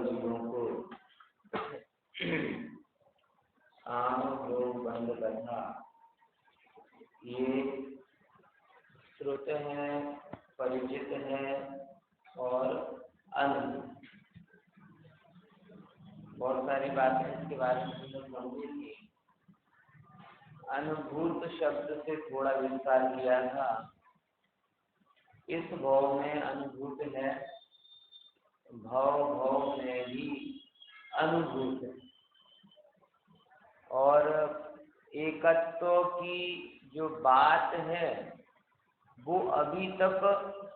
जीवों को आनुभव बंद कथा ये श्रुत है, परिचित है और अनुभूत। बहुत सारी बातें इसके बारे में समझी थी। अनुभूत शब्द से थोड़ा विस्तार किया था। इस भाव में अनुभूत है, भाव में भी अनुभूत है। और एकत्व की जो बात है वो अभी तक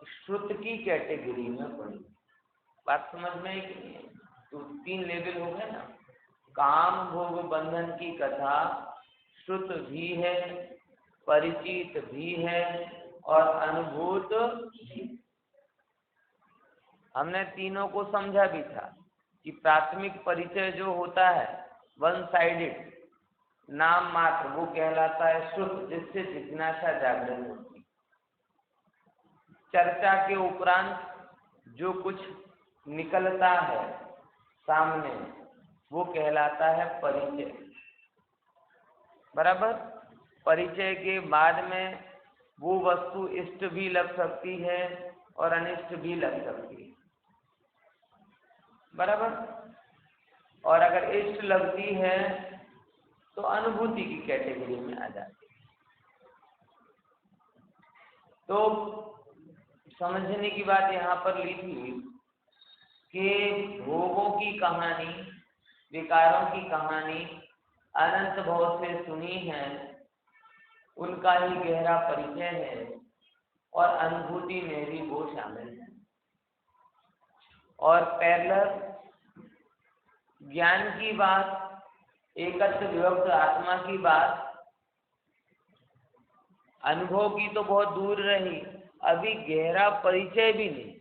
श्रुत की कैटेगरी में पड़ी। बात समझ में आई कि नहीं? तो 3 लेवल हो गए ना। काम भोग बंधन की कथा श्रुत भी है, परिचित भी है और अनुभूत भी। हमने तीनों को समझा भी था कि प्राथमिक परिचय जो होता है वन साइडेड नाम मात्र, वो कहलाता है श्रुत, जिससे जिज्ञासा जागृत होती। चर्चा के उपरांत जो कुछ निकलता है सामने वो कहलाता है परिचय। बराबर। परिचय के बाद में वो वस्तु इष्ट भी लग सकती है और अनिष्ट भी लग सकती है। बराबर। और अगर इष्ट लगती है तो अनुभूति की कैटेगरी में आ जाती है। तो समझने की बात यहाँ पर ली थी कि भोगों की कहानी, विकारों की कहानी अनंत भाव से सुनी है, उनका ही गहरा परिचय है और अनुभूति में भी वो शामिल है। और पैरेलल ज्ञान की बात, एकत्व विभक्त आत्मा की बात, अनुभव की तो बहुत दूर रही, अभी गहरा परिचय भी नहीं।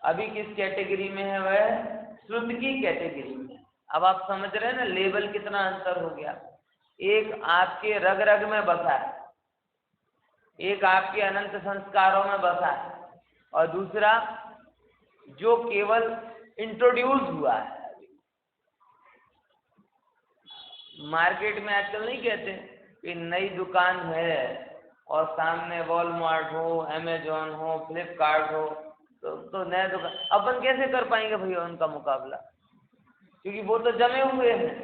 अभी किस कैटेगरी में है? वह श्रुत की कैटेगरी में। अब आप समझ रहे हैं ना लेवल कितना अंतर हो गया। एक आपके रग रग में बसा है, एक आपके अनंत संस्कारों में बसा है, और दूसरा जो केवल इंट्रोड्यूस हुआ है। मार्केट में आजकल नहीं कहते कि नई दुकान है और सामने वॉलमार्ट हो, अमेजोन हो, फ्लिपकार्ट हो, तो नया दुकान। अपन कैसे कर पाएंगे भैया उनका मुकाबला? क्योंकि वो तो जमे हुए हैं,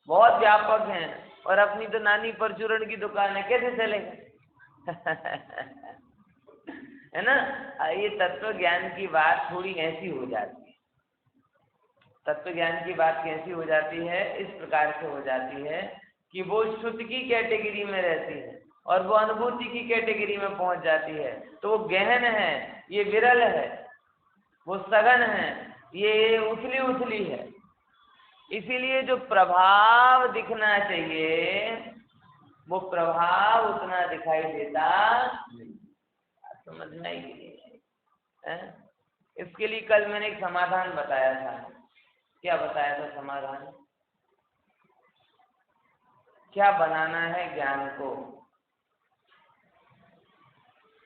बहुत व्यापक हैं, और अपनी तो नानी परचूरण की दुकान है, कैसे चलेगा? है ना। ये तत्व ज्ञान की बात थोड़ी ऐसी हो जाती है। तत्व ज्ञान की बात कैसी हो जाती है? इस प्रकार से हो जाती है कि वो श्रुत की कैटेगरी में रहती है और वो अनुभूति की कैटेगरी में पहुंच जाती है। तो वो गहन है, ये विरल है, वो सघन है, ये उथली उथली है। इसीलिए जो प्रभाव दिखना चाहिए वो प्रभाव उतना दिखाई देता नहीं। समझना ही नहीं। इसके लिए कल मैंने एक समाधान बताया था। क्या बताया था समाधान? क्या बनाना है ज्ञान को?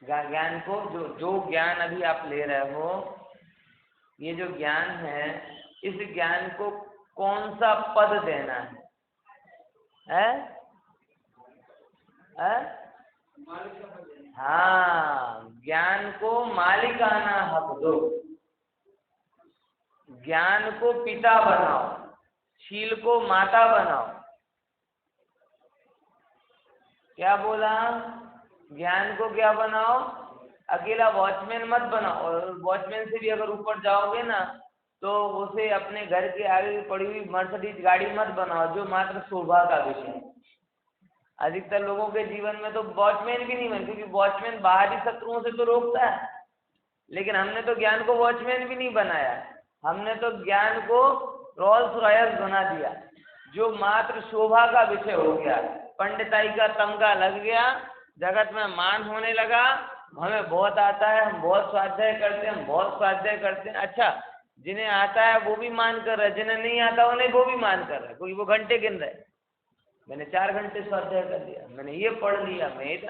ज्ञान को जो ज्ञान अभी आप ले रहे हो, ये जो ज्ञान है, इस ज्ञान को कौन सा पद देना है? हाँ, ज्ञान को मालिकाना हक दो, ज्ञान को पिता बनाओ, शील को माता बनाओ। क्या बोला? ज्ञान को क्या बनाओ? अकेला वॉचमैन मत बनाओ। और वॉचमैन से भी अगर ऊपर जाओगे ना तो उसे अपने घर के आगे पड़ी हुई मर्सिडीज गाड़ी मत बनाओ, जो मात्र शोभा का विषय है। अधिकतर लोगों के जीवन में तो वॉचमैन भी नहीं बने, क्योंकि वॉचमैन बाहरी शत्रुओं से तो रोकता है, लेकिन हमने तो ज्ञान को वॉचमैन भी नहीं बनाया। हमने तो ज्ञान को रोल्स रॉयस बना दिया, जो मात्र शोभा का विषय हो गया। पंडिताई का तमगा लग गया, जगत में मान होने लगा, हमें बहुत आता है, हम बहुत स्वाध्याय करते हैं, हम बहुत स्वाध्याय करते हैं। अच्छा, जिन्हें आता है वो भी मान कर रहे, जिन्हें नहीं आता उन्हें वो भी मान कर रहे, क्योंकि वो घंटे गिन रहे। मैंने 4 घंटे स्वाध्याय कर लिया, मैंने ये पढ़ लिया,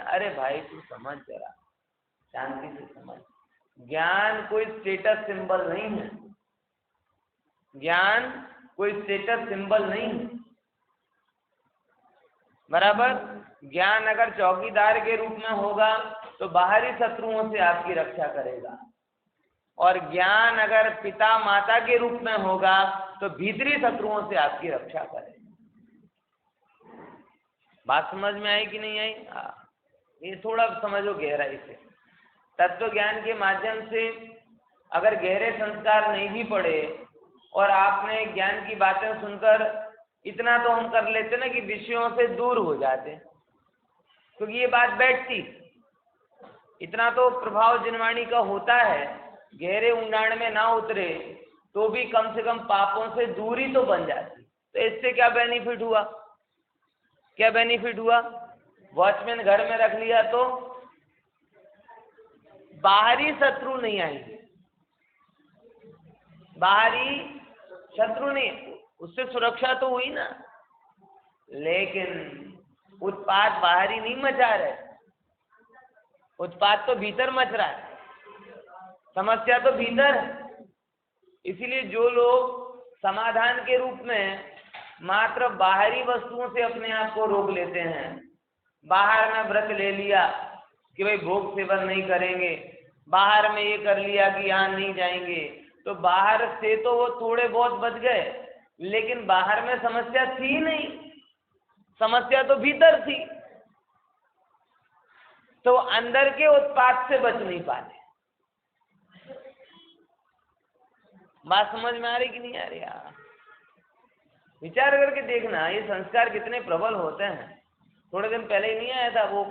अरे भाई तू समझ जरा, शांति से समझ। ज्ञान कोई स्टेटस सिंबल नहीं है। ज्ञान कोई स्टेटस सिंबल नहीं है, बराबर। ज्ञान अगर चौकीदार के रूप में होगा तो बाहरी शत्रुओं से आपकी रक्षा करेगा, और ज्ञान अगर पिता माता के रूप में होगा तो भीतरी शत्रुओं से आपकी रक्षा करेगा। बात समझ में आई कि नहीं आई? ये थोड़ा समझो गहराई से। तत्व ज्ञान के माध्यम से अगर गहरे संस्कार नहीं भी पड़े और आपने ज्ञान की बातें सुनकर इतना तो हम कर लेते ना कि विषयों से दूर हो जाते, क्योंकि ये बात बैठती, इतना तो प्रभाव जिनवाणी का होता है। गहरे ऊंडाण में ना उतरे तो भी कम से कम पापों से दूरी तो बन जाती। तो इससे क्या बेनिफिट हुआ? क्या बेनिफिट हुआ? वॉचमैन घर में रख लिया तो बाहरी शत्रु नहीं आएंगे, बाहरी शत्रु नहीं, उससे सुरक्षा तो हुई ना, लेकिन उत्पात बाहरी नहीं मचा रहे, उत्पात तो भीतर मच रहा है, समस्या तो भीतर है। इसीलिए जो लोग समाधान के रूप में मात्र बाहरी वस्तुओं से अपने आप को रोक लेते हैं, बाहर में व्रत ले लिया कि भाई भोग सेवन नहीं करेंगे, बाहर में ये कर लिया कि यहाँ नहीं जाएंगे, तो बाहर से तो वो थोड़े बहुत बच गए, लेकिन बाहर में समस्या थी नहीं, समस्या तो भीतर थी, तो अंदर के उत्पात से बच नहीं पाते। बात समझ में आ रही कि नहीं आ रही? विचार करके देखना ये संस्कार कितने प्रबल होते हैं। थोड़े दिन पहले ही नहीं आया था वो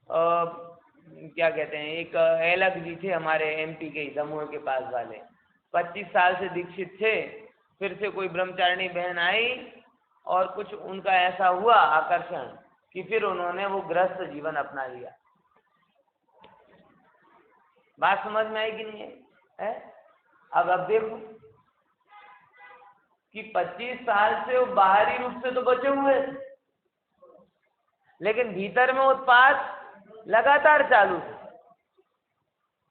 क्या कहते हैं, एक एलक जी थे हमारे एमपी के दमोह के पास वाले, 25 साल से दीक्षित थे, फिर से कोई ब्रह्मचारिणी बहन आई और कुछ उनका ऐसा हुआ आकर्षण कि फिर उन्होंने वो गृहस्थ जीवन अपना लिया। बात समझ में आई कि नहीं है? अब देखो कि 25 साल से वो बाहरी रूप से तो बचे हुए, लेकिन भीतर में उत्पात लगातार चालू थे।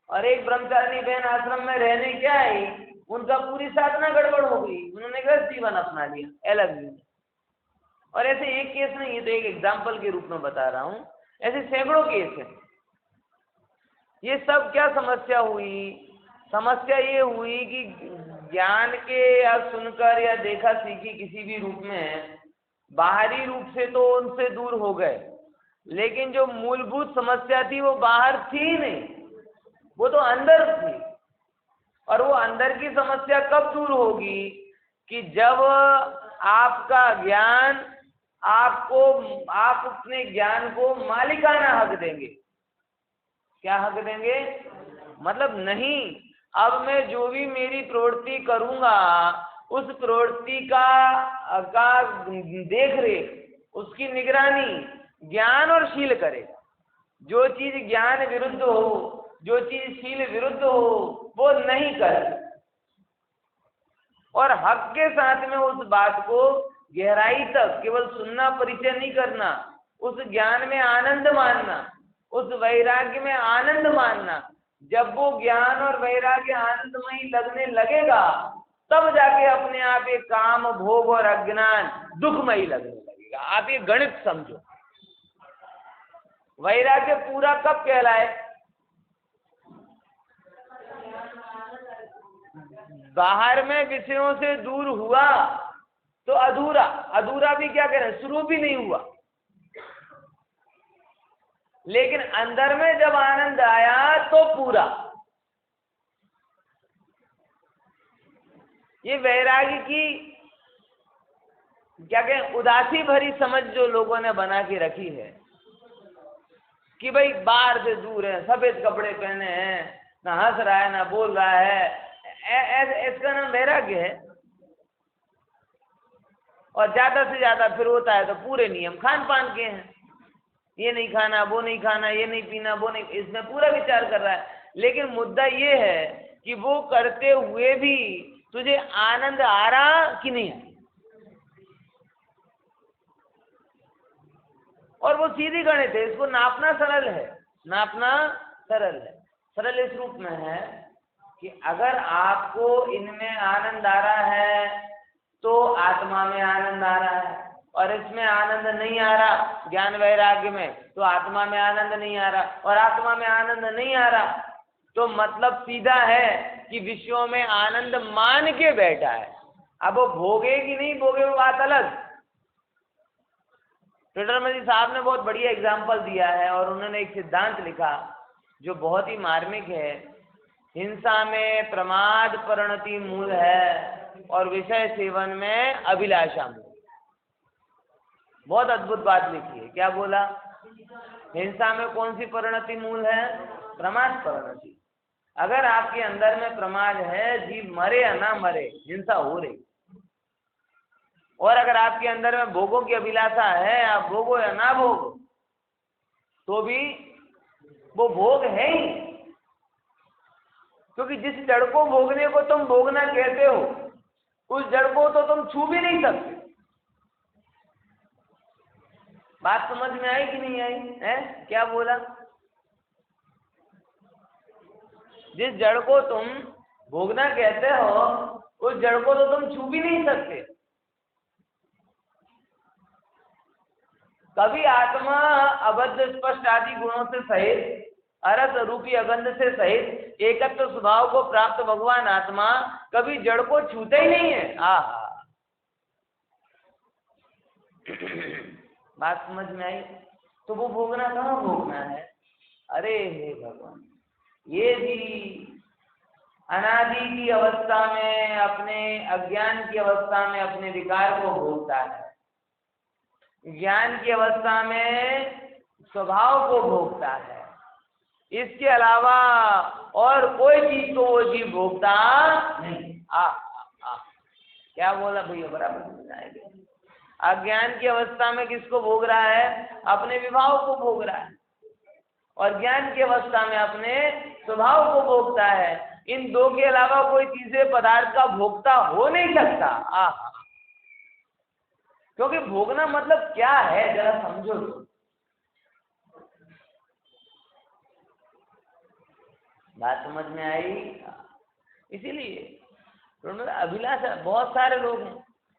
और एक ब्रह्मचारिणी बहन आश्रम में रहने क्या आई, उनका पूरी साधना गड़बड़ हो गई, उन्होंने गृहस्थ जीवन अपना लिया अलग ही। और ऐसे एक केस नहीं, ये तो एक एग्जाम्पल के रूप में बता रहा हूं, ऐसे सैकड़ों केस हैं। ये सब क्या समस्या हुई? समस्या ये हुई कि ज्ञान के या सुनकर या देखा सीखी किसी भी रूप में बाहरी रूप से तो उनसे दूर हो गए, लेकिन जो मूलभूत समस्या थी वो बाहर थी नहीं, वो तो अंदर थी। और वो अंदर की समस्या कब दूर होगी? कि जब आपका ज्ञान आपको, आप अपने ज्ञान को मालिकाना हक देंगे। क्या हक देंगे? मतलब नहीं, अब मैं जो भी मेरी प्रवृत्ति करूंगा उस प्रवृत्ति का देख रेख, उसकी निगरानी ज्ञान और शील करेगा। जो चीज ज्ञान विरुद्ध हो, जो चीज शील विरुद्ध हो, वो नहीं करे। और हक के साथ में उस बात को गहराई तक केवल सुनना, परिचय नहीं करना, उस ज्ञान में आनंद मानना, उस वैराग्य में आनंद मानना। जब वो ज्ञान और वैराग्य आनंदमयी लगने लगेगा तब जाके अपने आप ये काम, भोग और अज्ञान दुखमयी लगने लगेगा। आप ये गणित समझो। वैराग्य पूरा कब कहलाए? बाहर में विषयों से दूर हुआ तो अधूरा, अधूरा भी क्या कह रहे हैं, शुरू भी नहीं हुआ। लेकिन अंदर में जब आनंद आया तो पूरा। ये वैराग्य की क्या कहें, उदासी भरी समझ जो लोगों ने बना के रखी है कि भाई बाहर से दूर है, सफेद कपड़े पहने हैं, ना हंस रहा है ना बोल रहा है, इसका नाम वैराग्य है। और ज्यादा से ज्यादा फिर होता है तो पूरे नियम खान पान के हैं, ये नहीं खाना, वो नहीं खाना, ये नहीं पीना, वो नहीं, इसमें पूरा विचार कर रहा है। लेकिन मुद्दा ये है कि वो करते हुए भी तुझे आनंद आ रहा कि नहीं है। और वो सीधी गणित है, इसको नापना सरल है, नापना सरल है। सरल इस रूप में है कि अगर आपको इनमें आनंद आ रहा है तो आत्मा में आनंद आ रहा है, और इसमें आनंद नहीं आ रहा ज्ञान वैराग्य में तो आत्मा में आनंद नहीं आ रहा, और आत्मा में आनंद नहीं आ रहा तो मतलब सीधा है कि विषयों में आनंद मान के बैठा है। अब वो भोगे कि नहीं भोगे वो बात अलग। टोडरमल साहब ने बहुत बढ़िया एग्जाम्पल दिया है और उन्होंने एक सिद्धांत लिखा जो बहुत ही मार्मिक है। हिंसा में प्रमाद परिणति मूल है और विषय सेवन में अभिलाषा मूल। बहुत अद्भुत बात लिखी है। क्या बोला? हिंसा में कौन सी परिणति मूल है? प्रमाद परिणति। अगर आपके अंदर में प्रमाद है, जीव मरे या ना मरे, हिंसा हो रही। और अगर आपके अंदर में भोगों की अभिलाषा है, आप भोगो या ना भोगो, तो भी वो भोग है ही। क्योंकि जिस जड़ को भोगने को तुम भोगना कहते हो, उस जड़ को तो तुम छू भी नहीं सकते। बात समझ में आई कि नहीं आई है? क्या बोला? जिस जड़ को तुम भोगना कहते हो, उस जड़ को तो तुम छू भी नहीं सकते। कभी आत्मा अबद्ध स्पष्ट आदि गुणों से सहित, अरस रूपी अगंध से सहित एकत्व स्वभाव को प्राप्त भगवान आत्मा कभी जड़ को छूते ही नहीं है। आहा, बात समझ में आई? तो वो भोगना कहाँ भोगना है? अरे हे भगवान, ये भी अनादि की अवस्था में, अपने अज्ञान की अवस्था में अपने विकार को भोगता है, ज्ञान की अवस्था में स्वभाव को भोगता है। इसके अलावा और कोई चीज को वो जीव भोगता नहीं। क्या बोला भैया? बराबर समझाएंगे। अज्ञान की अवस्था में किसको भोग रहा है? अपने विभाव को भोग रहा है, और ज्ञान की अवस्था में अपने स्वभाव को भोगता है। इन दो के अलावा कोई चीजें पदार्थ का भोगता हो नहीं सकता। क्योंकि भोगना मतलब क्या है जरा समझो तो। बात समझ में आई? इसीलिए अभिलाषा, बहुत सारे लोग हैं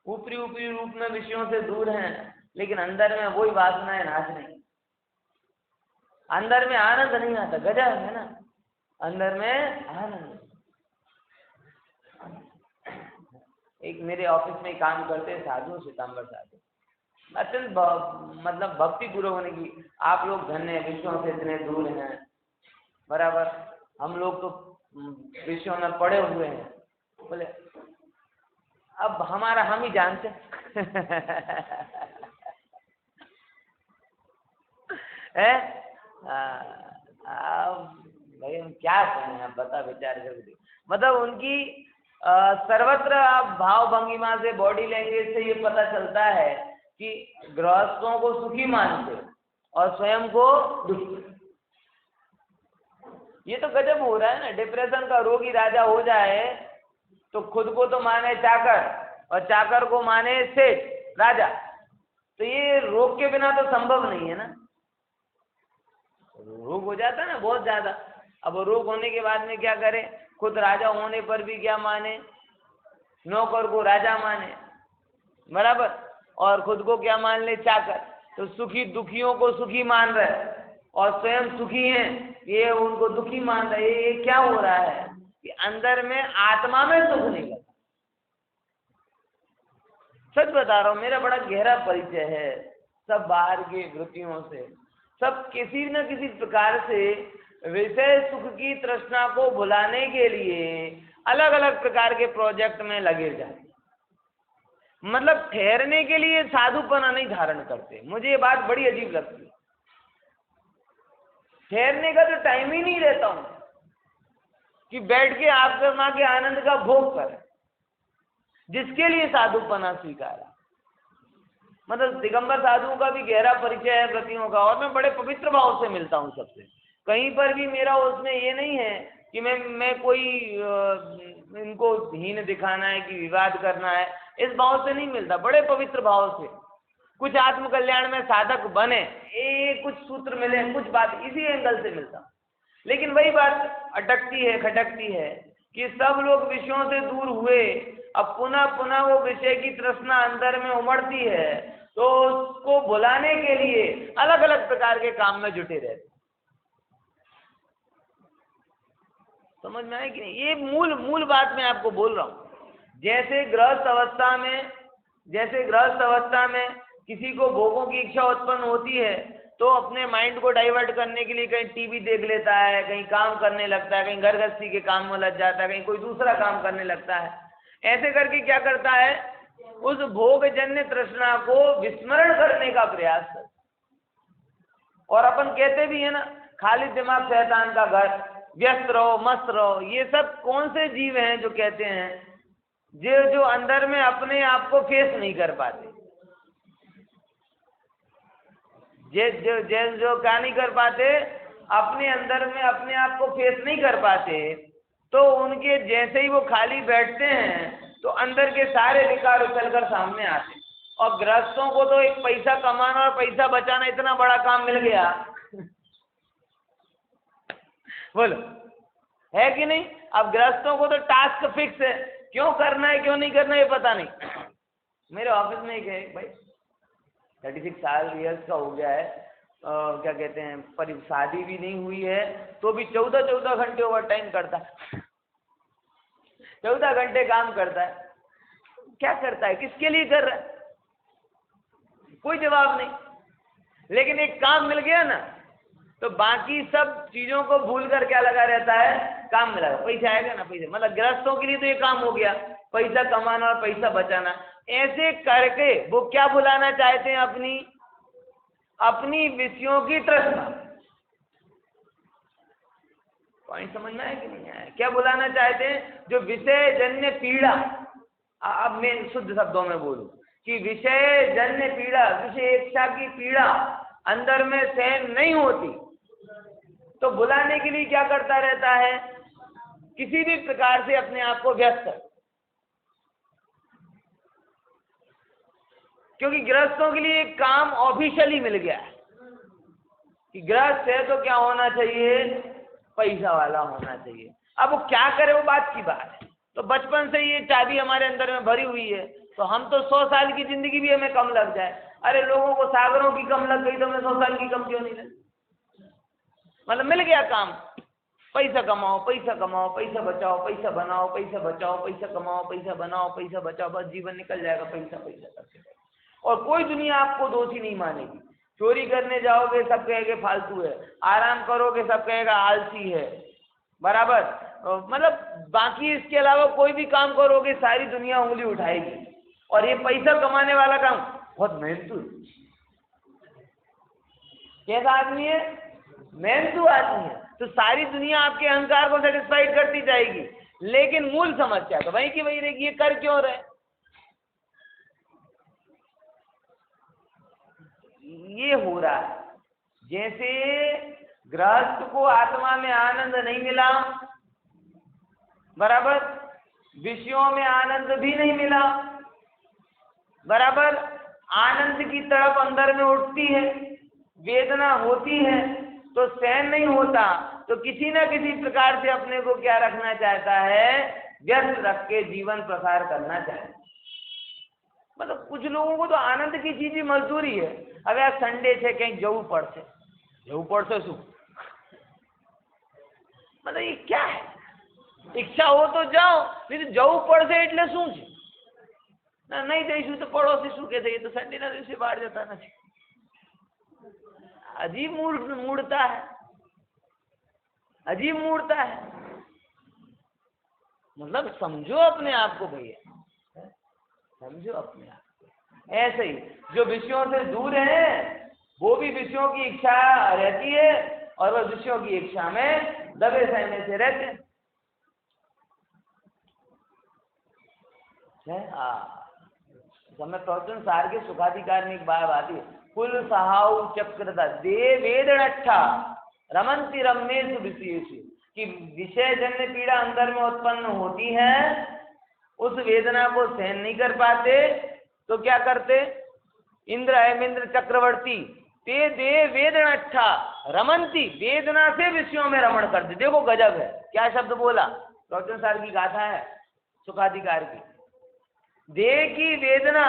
ऊपरी ऊपरी रूप में विषयों से दूर हैं, लेकिन अंदर में वही वासनाएं नाच रही। अंदर में आनंद नहीं आता। गजब है ना, अंदर में आनंद। एक मेरे ऑफिस में काम करते साधु, श्वेतांबर साधु, अत्यंत मतलब भक्ति पूर्वक होने की। आप लोग धन्य विषयों से इतने दूर हैं, बराबर। हम लोग तो विषयों में पड़े हुए हैं। बोले अब हमारा हम ही जानते है। भाई हम क्या कहें, आप बता विचार करके। मतलब उनकी सर्वत्र आप भाव भंगिमा से, बॉडी लैंग्वेज से ये पता चलता है कि गृहस्थों को सुखी मानते और स्वयं को दुखी। ये तो गजब हो रहा है ना। डिप्रेशन का रोगी राजा हो जाए तो खुद को तो माने चाकर और चाकर को माने सेठ राजा। तो ये रोग के बिना तो संभव नहीं है ना। रोग हो जाता है ना बहुत ज्यादा। अब रोग होने के बाद में क्या करे? खुद राजा होने पर भी क्या माने? नौकर को राजा माने, बराबर, और खुद को क्या मान ले? चाकर। तो सुखी दुखियों को सुखी मान रहे और स्वयं सुखी हैं, ये उनको दुखी मान रहे। ये क्या हो रहा है कि अंदर में आत्मा में सुख नहीं लगा। सच बता रहा हूँ, मेरा बड़ा गहरा परिचय है सब बाहर की वृत्तियों से। सब किसी न किसी प्रकार से विषय सुख की तृष्णा को भुलाने के लिए अलग अलग प्रकार के प्रोजेक्ट में लगे जाते। मतलब ठहरने के लिए साधुपना नहीं धारण करते। मुझे ये बात बड़ी अजीब लगती है। ठहरने का तो टाइम ही नहीं रहता हूं कि बैठ के आत्मा के आनंद का भोग करें, जिसके लिए साधुपना स्वीकारा। मतलब दिगंबर साधुओं का भी गहरा परिचय है व्रतियों का, और मैं बड़े पवित्र भाव से मिलता हूँ सबसे। कहीं पर भी मेरा उसमें ये नहीं है कि मैं कोई इनको हीन दिखाना है कि विवाद करना है, इस भाव से नहीं मिलता। बड़े पवित्र भाव से कुछ आत्म कल्याण में साधक बने, कुछ सूत्र मिले, कुछ बात, इसी एंगल से मिलता। लेकिन वही बात अटकती है, खटकती है कि सब लोग विषयों से दूर हुए, अब पुनः पुनः वो विषय की तृष्णा अंदर में उमड़ती है, तो उसको भुलाने के लिए अलग अलग प्रकार के काम में जुटे रहते। समझ में आया कि नहीं? ये मूल बात मैं आपको बोल रहा हूं। जैसे गृहस्थ अवस्था में किसी को भोगों की इच्छा उत्पन्न होती है, तो अपने माइंड को डाइवर्ट करने के लिए कहीं टीवी देख लेता है, कहीं काम करने लगता है, कहीं घर गृहस्थी के काम में लग जाता है, कहीं कोई दूसरा काम करने लगता है। ऐसे करके क्या करता है, उस भोगजन्य तृष्णा को विस्मरण करने का प्रयास करता है। और अपन कहते भी है ना, खाली दिमाग शैतान का घर, व्यस्त रहो, मस्त रहो। ये सब कौन से जीव हैं जो कहते हैं, जो अंदर में अपने आप को फेस नहीं कर पाते, जो क्या नहीं कर पाते, अपने अंदर में अपने आप को फेस नहीं कर पाते, तो उनके जैसे ही वो खाली बैठते हैं तो अंदर के सारे विकार उछलकर सामने आते हैं। और गृहस्थों को तो एक पैसा कमाना और पैसा बचाना इतना बड़ा काम मिल गया बोलो, है कि नहीं? अब गृहस्थों को तो टास्क फिक्स है, क्यों करना है क्यों नहीं करना है ये पता नहीं। मेरे ऑफिस में एक है भाई, 36 ईयर्स का हो गया है, क्या कहते हैं, पर शादी भी नहीं हुई है, तो भी 14 घंटे ओवर टाइम करता है, 14 घंटे काम करता है। क्या करता है, किसके लिए कर रहा है, कोई जवाब नहीं। लेकिन एक काम मिल गया ना, तो बाकी सब चीजों को भूल कर क्या लगा रहता है, काम में लगा, पैसा आएगा ना पैसा। मतलब गृहस्थों के लिए तो ये काम हो गया, पैसा कमाना और पैसा बचाना। ऐसे करके वो क्या भुलाना चाहते हैं, अपनी विषयों की तृष्णा। पॉइंट समझ में आया कि नहीं आया? क्या भुलाना चाहते हैं, जो विषय जन्य पीड़ा। अब मैं शुद्ध शब्दों में बोलूं कि विषय जन्य पीड़ा, विषय इच्छा की पीड़ा अंदर में सहन नहीं होती, तो भुलाने के लिए क्या करता रहता है, किसी भी प्रकार से अपने आप को व्यस्त कर। क्योंकि गृहस्थों के लिए एक काम ऑफिशियली मिल गया है कि गृहस्थ है तो क्या होना चाहिए, पैसा वाला होना चाहिए। अब वो क्या करे, वो बात की बात है। तो बचपन से ये चाबी हमारे अंदर में भरी हुई है, तो हम तो 100 साल की जिंदगी भी हमें कम लग जाए, अरे लोगों को सागरों की कम लग गई, तो हमें 100 साल की कम क्यों नहीं लगी। मतलब मिल गया काम, पैसा कमाओ, पैसा कमाओ, पैसा बचाओ, पैसा बनाओ, पैसा बचाओ, पैसा कमाओ, पैसा बनाओ, पैसा बचाओ, बस जीवन निकल जाएगा पैसा पैसा करके। और कोई दुनिया आपको दोषी नहीं मानेगी। चोरी करने जाओगे सब कहेंगे फालतू है, आराम करोगे सब कहेगा आलसी है, बराबर। मतलब बाकी इसके अलावा कोई भी काम करोगे सारी दुनिया उंगली उठाएगी। और ये पैसा कमाने वाला काम बहुत मेहनतू है। कैसा आदमी है, मेहनतू आदमी है, तो सारी दुनिया आपके अहंकार को सेटिस्फाइड करती जाएगी। लेकिन मूल समस्या तो वही की वही रहेगी, ये कर क्यों रहे। ये हो रहा है जैसे गृहस्थ को आत्मा में आनंद नहीं मिला, बराबर, विषयों में आनंद भी नहीं मिला, बराबर। आनंद की तड़प अंदर में उठती है, वेदना होती है, तो सहन नहीं होता, तो किसी न किसी प्रकार से अपने को क्या रखना चाहता है, व्यस्त रख के जीवन प्रसार करना चाहता है। मतलब कुछ लोगों को तो आनंद की चीज ही मजदूरी है। अब यार संडे છે कहीं जવું પડશે શું, मतलब ये क्या है, इच्छा हो तो जाओ, नहीं तो जવું પડશે એટલે શું છે, ના નહીં જઈશું તો પડોશી શું કહે છે, ये तो संडे ना દિવસે બહાર જતા નથી। अजीब मूडता है, अजीब मूडता है। मतलब समझो अपने आप को भैया, समझो अपने आप को। ऐसे ही जो विषयों से दूर है वो भी विषयों की इच्छा रहती है, और वह विषयों की इच्छा में दबे सहमे से रहते हैं। समय प्रवचन सार के सुखाधिकार में एक बात आती है, कुल सहाउ चक्रता दे वेदनट्ठा रमंती रमेशु विषयेषु, कि विषय जन्य पीड़ा अंदर में उत्पन्न होती है, उस वेदना को सहन नहीं कर पाते, तो क्या करते, इंद्र हेमेंद्र चक्रवर्ती ते दे वेदनट्ठा रमंती, वेदना से विषयों में रमण करते। देखो गजब है, क्या शब्द बोला, प्रवचन सार की गाथा है सुखाधिकार की। देह की वेदना,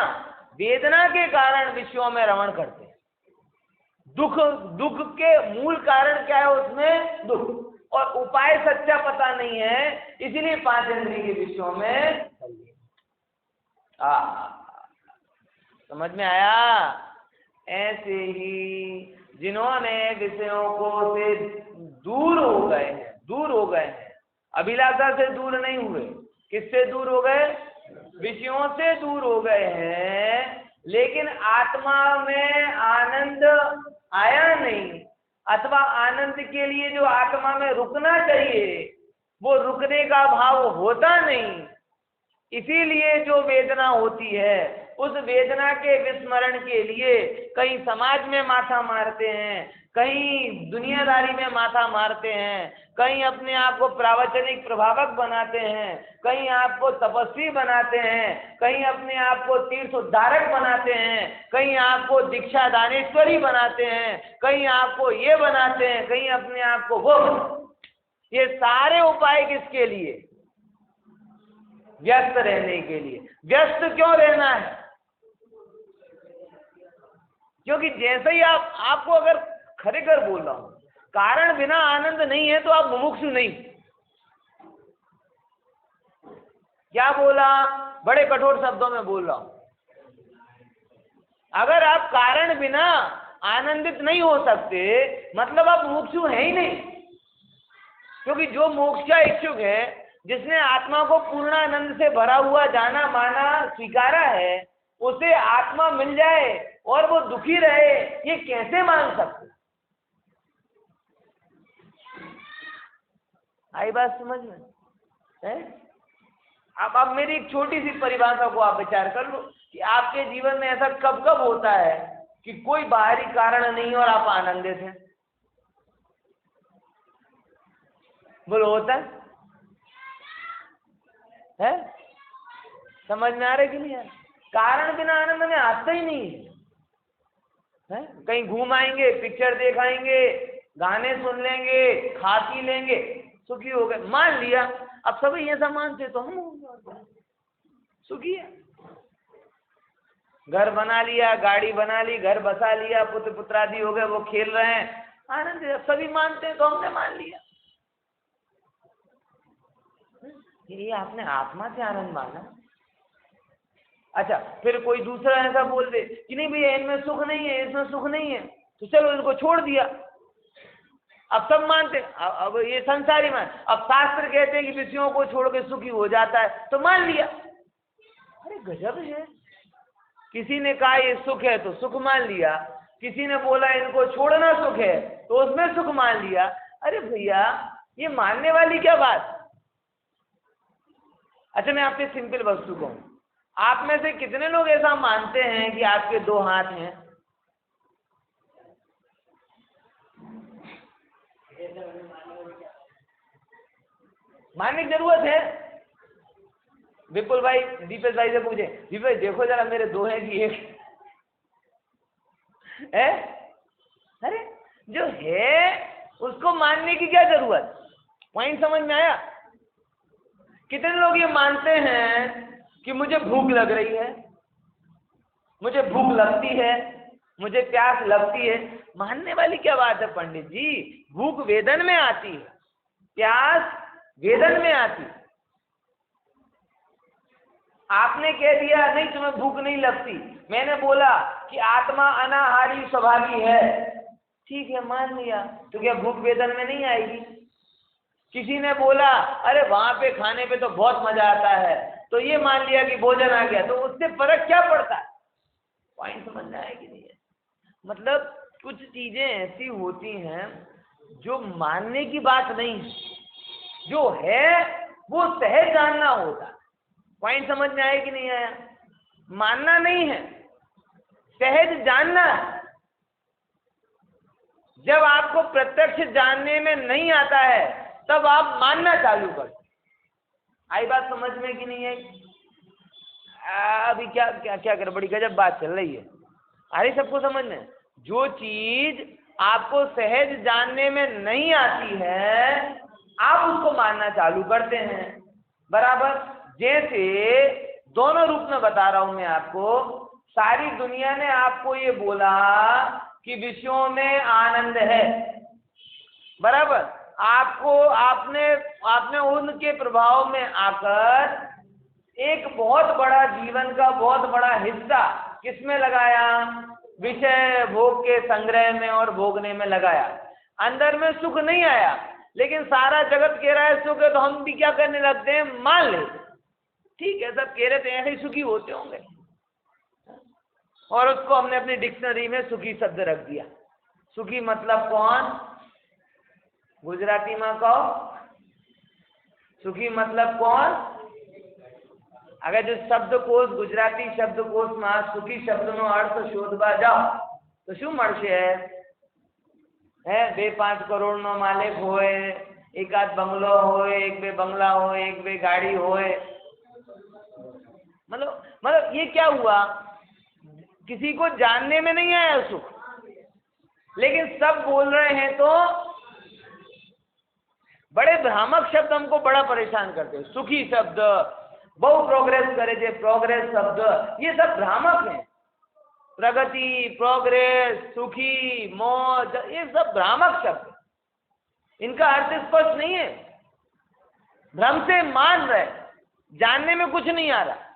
वेदना के कारण विषयों में रमण करते हैं। दुख के मूल कारण क्या है उसमें? दुख। और उपाय सच्चा पता नहीं है, इसलिए पांच इंद्रिय के विषयों में समझ में आया? ऐसे ही जिन्होंने विषयों को से दूर हो गए हैं, अभिलाषा से दूर नहीं हुए, किससे दूर हो गए? विषयों से दूर हो गए हैं, लेकिन आत्मा में आनंद आया नहीं, अथवा आनंद के लिए जो आत्मा में रुकना चाहिए वो रुकने का भाव होता नहीं, इसीलिए जो वेदना होती है उस वेदना के विस्मरण के लिए कहीं समाज में माथा मारते हैं, कहीं दुनियादारी में माथा मारते हैं, कहीं अपने आप को प्रावचनिक प्रभावक बनाते हैं, कहीं आपको तपस्वी बनाते हैं, कहीं अपने आप को तीर्थ उद्धारक बनाते हैं, कहीं आपको दीक्षा दानेश्वरी बनाते हैं, कहीं आपको ये बनाते हैं, कहीं अपने आप को वो। ये सारे उपाय किसके लिए? व्यस्त रहने के लिए। व्यस्त क्यों रहना है? क्योंकि जैसे ही आपको अगर खरे कर बोल रहा हूं, कारण बिना आनंद नहीं है तो आप मुमुक्षु नहीं। क्या बोला? बड़े कठोर शब्दों में बोल रहा हूं। अगर आप कारण बिना आनंदित नहीं हो सकते, मतलब आप मुमुक्षु हैं ही नहीं। क्योंकि जो मोक्ष का इच्छुक है, जिसने आत्मा को पूर्णानंद से भरा हुआ जाना माना स्वीकारा है, उसे आत्मा मिल जाए और वो दुखी रहे, ये कैसे मान सकते? आई बात समझ में है? अब मेरी एक छोटी सी परिभाषा को आप विचार कर लो कि आपके जीवन में ऐसा कब कब होता है कि कोई बाहरी कारण नहीं और आप आनंदित हैं? बोलो, होता है? समझ में आ रहा है कि नहीं यार? कारण बिना आनंद में आता ही नहीं है। कहीं घूम आएंगे, पिक्चर देखाएंगे, गाने सुन लेंगे, खा पी लेंगे, सुखी हो गए, मान लिया। अब सभी ऐसा मानते तो हम सुखी है। घर बना लिया, गाड़ी बना ली, घर बसा लिया, पुत्र पुत्रादि हो गए, वो खेल रहे हैं, आनंद। सभी मानते हैं तो हमने मान लिया। ये आपने आत्मा से आनंद माना। अच्छा, फिर कोई दूसरा ऐसा बोल दे कि नहीं भैया इनमें सुख नहीं है, इसमें सुख नहीं है, तो चलो इनको छोड़ दिया। अब सब मानते, अब ये संसारी मान। अब शास्त्र कहते हैं कि विषयों को छोड़ के सुखी हो जाता है, तो मान लिया। अरे गजब है। किसी ने कहा ये सुख है तो सुख मान लिया, किसी ने बोला इनको छोड़ना सुख है तो उसमें सुख मान लिया। अरे भैया, ये मानने वाली क्या बात? अच्छा, मैं आपसे सिंपल वस्तु कहूं, आप में से कितने लोग ऐसा मानते हैं कि आपके दो हाथ हैं? मानने की जरूरत है? विपुल भाई दीपेश भाई से पूछे, दीपेश देखो जरा मेरे दो हैं कि एक है? अरे जो है उसको मानने की क्या जरूरत? पॉइंट समझ में आया? कितने लोग ये मानते हैं कि मुझे भूख लग रही है, मुझे भूख लगती है, मुझे प्यास लगती है? मानने वाली क्या बात है पंडित जी? भूख वेदन में आती है, प्यास वेदन में आती है। आपने कह दिया नहीं तुम्हें भूख नहीं लगती, मैंने बोला कि आत्मा अनाहारी स्वभावी है, ठीक है मान लिया, तो क्या भूख वेदन में नहीं आएगी? किसी ने बोला अरे वहां पे खाने पे तो बहुत मजा आता है, तो ये मान लिया कि भोजन आ गया, तो उससे फर्क क्या पड़ता है? पॉइंट समझ में आया कि नहीं है? मतलब कुछ चीजें ऐसी होती हैं जो मानने की बात नहीं है, जो है वो सहज जानना होता है। पॉइंट समझ में आया कि नहीं आया? मानना नहीं है, सहज जानना है। जब आपको प्रत्यक्ष जानने में नहीं आता है तब आप मानना चालू करते। आई बात समझ में कि नहीं आई? अभी क्या क्या क्या कर, बड़ी गजब बात चल रही है। अरे सबको समझ में, जो चीज आपको सहज जानने में नहीं आती है, आप उसको मानना चालू करते हैं। बराबर, जैसे दोनों रूप में बता रहा हूं मैं आपको। सारी दुनिया ने आपको ये बोला कि विषयों में आनंद है, बराबर। आपने उनके प्रभाव में आकर एक बहुत बड़ा जीवन का बहुत बड़ा हिस्सा किसमें लगाया? विषय भोग के संग्रह में और भोगने में लगाया। अंदर में सुख नहीं आया, लेकिन सारा जगत कह रहा है सुख है, तो हम भी क्या करने लगते हैं? मान ले, ठीक है, सब कह रहे थे ऐसे ही सुखी होते होंगे, और उसको हमने अपनी डिक्शनरी में सुखी शब्द रख दिया। सुखी मतलब कौन? गुजराती में कहो, सुखी मतलब कौन? अगर जो शब्दकोश गुजराती शब्दकोश में सुखी शब्द नो अर्थ शोधवा जाओ तो શું મળશે? હે 2-5 કરોડ નો માલિક હોય, એકાદ બંગલો હોય, એક બે બંગલા હોય, એક બે ગાડી હોય। मतलब ये क्या हुआ? किसी को जानने में नहीं आया सुख, लेकिन सब बोल रहे हैं तो बड़े भ्रामक शब्द हमको बड़ा परेशान करते हैं। सुखी शब्द, बहु प्रोग्रेस करे जे प्रोग्रेस शब्द, ये सब भ्रामक हैं। प्रगति, प्रोग्रेस, सुखी, मौज, ये सब भ्रामक शब्द, इनका अर्थ स्पष्ट नहीं है। भ्रम से मान रहे, जानने में कुछ नहीं आ रहा।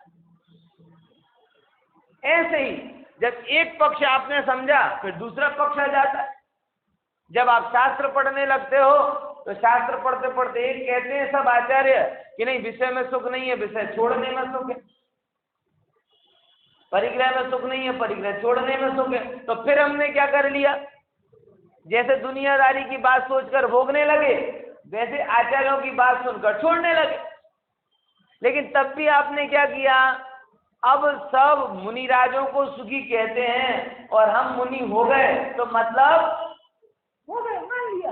ऐसे ही जब एक पक्ष आपने समझा, फिर दूसरा पक्ष आ जाता है। जब आप शास्त्र पढ़ने लगते हो तो शास्त्र पढ़ते पढ़ते एक कहते हैं सब आचार्य कि नहीं, विषय में सुख नहीं है, विषय छोड़ने में सुख है। परिग्रह में सुख नहीं है, परिग्रह छोड़ने में सुख है। तो फिर हमने क्या कर लिया? जैसे दुनियादारी की बात सोचकर भोगने लगे, वैसे आचार्यों की बात सुनकर छोड़ने लगे। लेकिन तब भी आपने क्या किया? अब सब मुनिराजों को सुखी कहते हैं और हम मुनि हो गए, तो मतलब हो गए, मान लिया।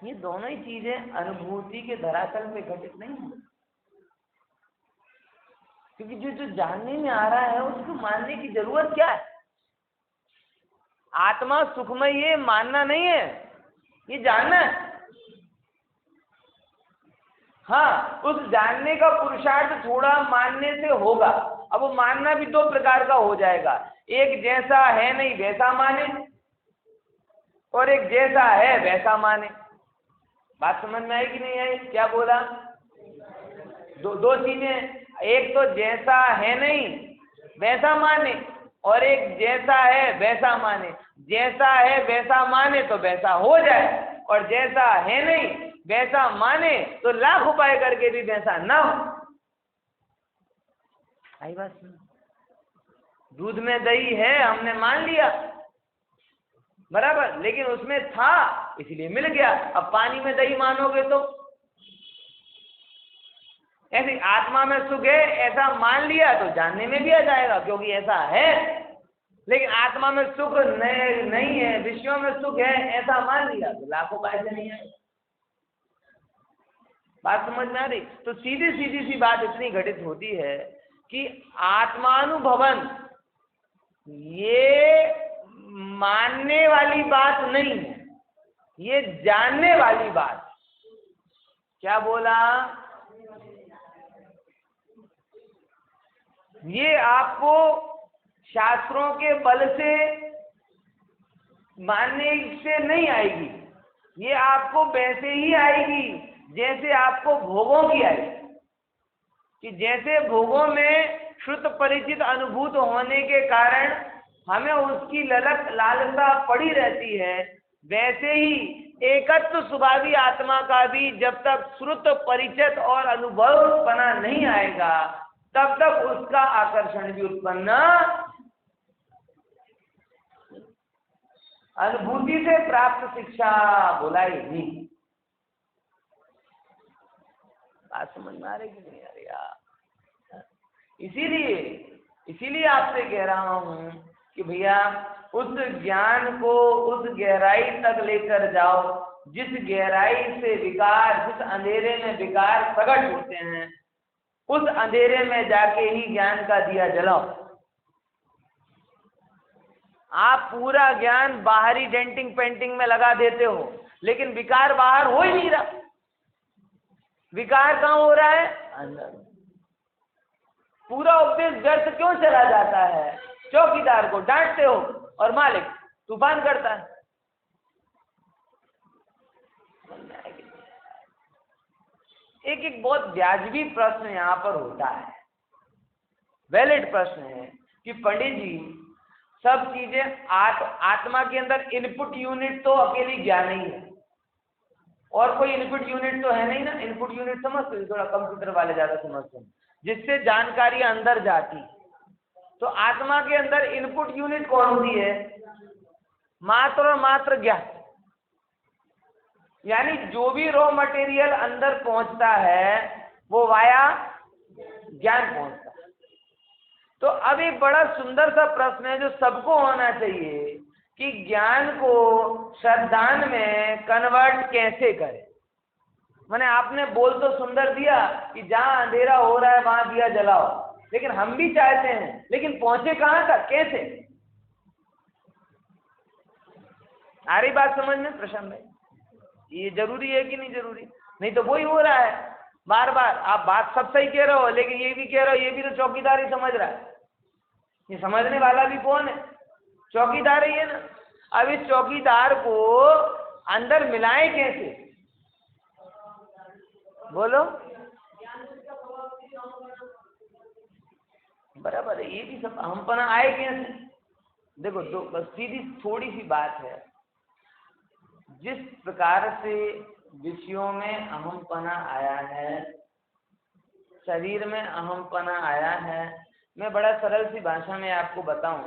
ये दोनों ही चीजें अनुभूति के धरातल पे घटित नहीं है, क्योंकि जो जानने में आ रहा है उसको मानने की जरूरत क्या है? आत्मा सुखमय ये मानना नहीं है, ये जानना है। हाँ, उस जानने का पुरुषार्थ थोड़ा मानने से होगा। अब वो मानना भी दो प्रकार का हो जाएगा, एक जैसा है नहीं वैसा माने, और एक जैसा है वैसा माने। बात समझ में आई कि नहीं आई? क्या बोला? दो चीजें, एक तो जैसा है नहीं वैसा माने, और एक जैसा है वैसा माने। जैसा है वैसा माने तो वैसा हो जाए, और जैसा है नहीं वैसा माने तो लाख उपाय करके भी वैसा ना हो। आई बात? दूध में दही है, हमने मान लिया, बराबर, लेकिन उसमें था इसलिए मिल गया। अब पानी में दही मानोगे तो ऐसे आत्मा में सुख है ऐसा मान लिया तो जानने में भी आ जाएगा, क्योंकि ऐसा है। लेकिन आत्मा में सुख नहीं है, विषयों में सुख है ऐसा मान लिया तो लाखों पैसे नहीं आए। बात समझ में आ रही? तो सीधी सी बात इतनी घटित होती है कि आत्मानुभवन ये मानने वाली बात नहीं है, ये जानने वाली बात। क्या बोला? ये आपको शास्त्रों के बल से मानने से नहीं आएगी, ये आपको वैसे ही आएगी जैसे आपको भोगों की आएगी। कि जैसे भोगों में श्रुत परिचित अनुभूत होने के कारण हमें उसकी ललक लालसा पड़ी रहती है, वैसे ही एकत्व स्वभावी आत्मा का भी जब तक श्रुत परिचित और अनुभव बना नहीं आएगा तब तक उसका आकर्षण भी उत्पन्न, अनुभूति से प्राप्त शिक्षा बुलाई नहीं। बात समझ में आ रही कि नहीं आ रही यार? इसीलिए आपसे कह रहा हूं कि भैया उस ज्ञान को उस गहराई तक लेकर जाओ जिस गहराई से विकार, जिस अंधेरे में विकार प्रकट होते हैं, उस अंधेरे में जाके ही ज्ञान का दिया जलाओ। आप पूरा ज्ञान बाहरी डेंटिंग पेंटिंग में लगा देते हो, लेकिन विकार बाहर हो ही नहीं रहा। विकार कहाँ हो रहा है? अंदर। पूरा उपदेश व्यर्थ क्यों चला जाता है? चौकीदार को डांटते हो और मालिक तूफान करता है। एक बहुत व्याजबी प्रश्न यहाँ पर होता है, वैलिड प्रश्न है कि पंडित जी सब चीजें आत्मा के अंदर इनपुट यूनिट तो अकेली ज्ञान ही है, और कोई इनपुट यूनिट तो है नहीं ना। इनपुट यूनिट समझते हो, थोड़ा कंप्यूटर वाले ज्यादा समझते हैं, जिससे जानकारी अंदर जाती। तो आत्मा के अंदर इनपुट यूनिट कौन सी है? मात्र और मात्र ज्ञान। यानी जो भी रॉ मटेरियल अंदर पहुंचता है वो वाया ज्ञान पहुंचता है। तो अब एक बड़ा सुंदर सा प्रश्न है जो सबको होना चाहिए कि ज्ञान को श्रद्धान में कन्वर्ट कैसे करें। मैंने आपने बोल तो सुंदर दिया कि जहां अंधेरा हो रहा है वहां दिया जलाओ, लेकिन हम भी चाहते हैं, लेकिन पहुंचे कहां तक, कैसे? आ रही बात समझ में प्रशांत भाई? ये जरूरी है कि नहीं जरूरी? नहीं तो वही हो रहा है बार बार। आप बात सब सही कह रहे हो, लेकिन ये भी कह रहे हो, ये भी तो चौकीदार ही समझ रहा है। ये समझने वाला भी कौन है? चौकीदार ही है ना। अब इस चौकीदार को अंदर मिलाएं कैसे? बोलो। बराबर है, ये भी सब हमपना आए कैसे? देखो बस सीधी थोड़ी सी बात है। जिस प्रकार से विषयों में अहमपना आया है, शरीर में अहमपना आया है, मैं बड़ा सरल सी भाषा में आपको बताऊं